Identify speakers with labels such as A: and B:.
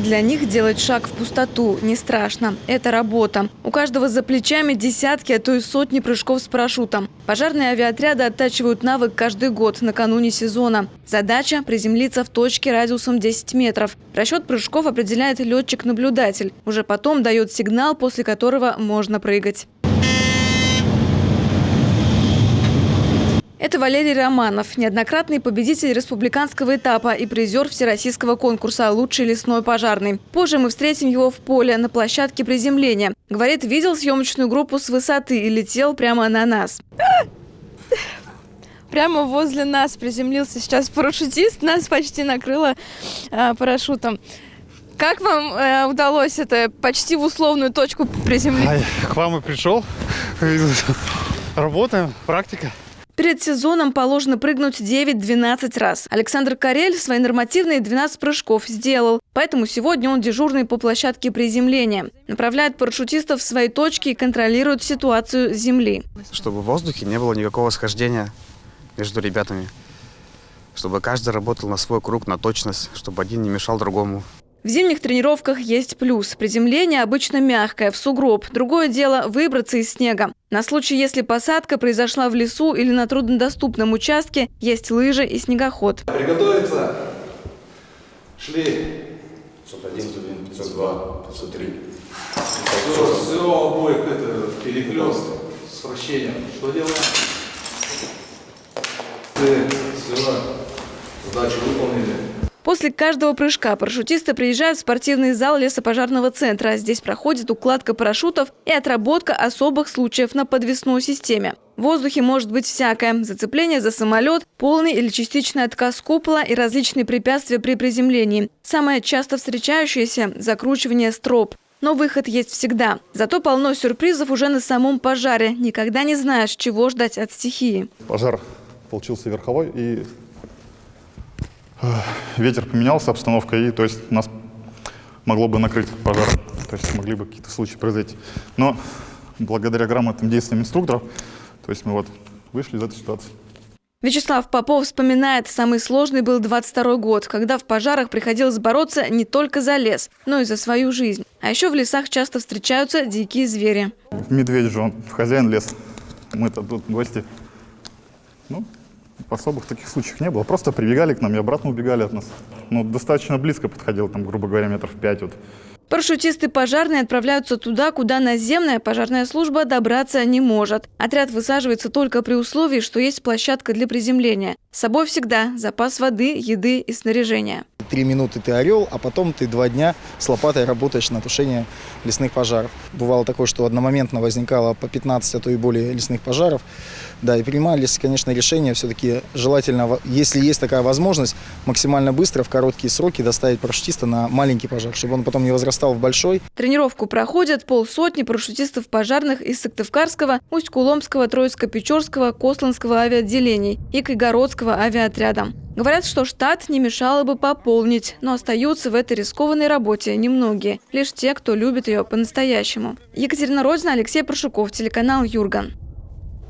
A: Для них делать шаг в пустоту не страшно. Это работа. У каждого за плечами десятки, а то и сотни прыжков с парашютом. Пожарные авиаотряды оттачивают навык каждый год накануне сезона. Задача – приземлиться в точке радиусом 10 метров. Расчет прыжков определяет летчик-наблюдатель. Уже потом дает сигнал, после которого можно прыгать. Это Валерий Романов, неоднократный победитель республиканского этапа и призер всероссийского конкурса «Лучший лесной пожарный». Позже мы встретим его в поле на площадке приземления. Говорит, видел съемочную группу с высоты и летел прямо на нас. Прямо возле нас приземлился сейчас парашютист, нас почти накрыло парашютом. Как вам удалось это почти в условную точку приземлиться?
B: К вам и пришел. Работаем, практика.
A: Перед сезоном положено прыгнуть 9-12 раз. Александр Карель свои нормативные 12 прыжков сделал. Поэтому сегодня он дежурный по площадке приземления. Направляет парашютистов в свои точки и контролирует ситуацию с земли.
C: Чтобы в воздухе не было никакого схождения между ребятами. Чтобы каждый работал на свой круг, на точность, чтобы один не мешал другому.
A: В зимних тренировках есть плюс. Приземление обычно мягкое, в сугроб. Другое дело – выбраться из снега. На случай, если посадка произошла в лесу или на труднодоступном участке, есть лыжи и снегоход.
D: Приготовиться. Шли. 501, 502, 503. Все, обоих это перехлёст с вращением. Что делаем? Все. Задачу выполнили.
A: После каждого прыжка парашютисты приезжают в спортивный зал лесопожарного центра. Здесь проходит укладка парашютов и отработка особых случаев на подвесной системе. В воздухе может быть всякое. Зацепление за самолет, полный или частичный отказ купола и различные препятствия при приземлении. Самое часто встречающееся – закручивание строп. Но выход есть всегда. Зато полно сюрпризов уже на самом пожаре. Никогда не знаешь, чего ждать от стихии.
B: Пожар получился верховой, и ветер поменялся, обстановка, и то есть нас могло бы накрыть пожаром. То есть могли бы какие-то случаи произойти. Но благодаря грамотным действиям инструкторов, то есть мы вот вышли из этой ситуации.
A: Вячеслав Попов вспоминает, самый сложный был 22-й год, когда в пожарах приходилось бороться не только за лес, но и за свою жизнь. А еще в лесах часто встречаются дикие звери.
B: Медведь же, он хозяин леса. Мы-то тут гости. Ну, особых таких случаев не было. Просто прибегали к нам и обратно убегали от нас. Ну, достаточно близко подходил, там, грубо говоря, метров 5 вот.
A: Парашютисты пожарные отправляются туда, куда наземная пожарная служба добраться не может. Отряд высаживается только при условии, что есть площадка для приземления. С собой всегда запас воды, еды и снаряжения.
E: 3 минуты ты орел, а потом ты 2 дня с лопатой работаешь на тушение лесных пожаров. Бывало такое, что одномоментно возникало по 15, а то и более лесных пожаров. Да, и принимались, конечно, решения все-таки желательно, если есть такая возможность, максимально быстро, в короткие сроки доставить парашютиста на маленький пожар, чтобы он потом не возрастал в большой.
A: Тренировку проходят 50 парашютистов пожарных из Сыктывкарского, Усть-Куломского, Троицко-Печорского, Косланского авиаотделений и Кайгородского авиаотряда. Говорят, что штат не мешало бы пополнить, но остаются в этой рискованной работе немногие, лишь те, кто любит ее по-настоящему. Екатерина Родина, Алексей Паршуков, телеканал Юрган.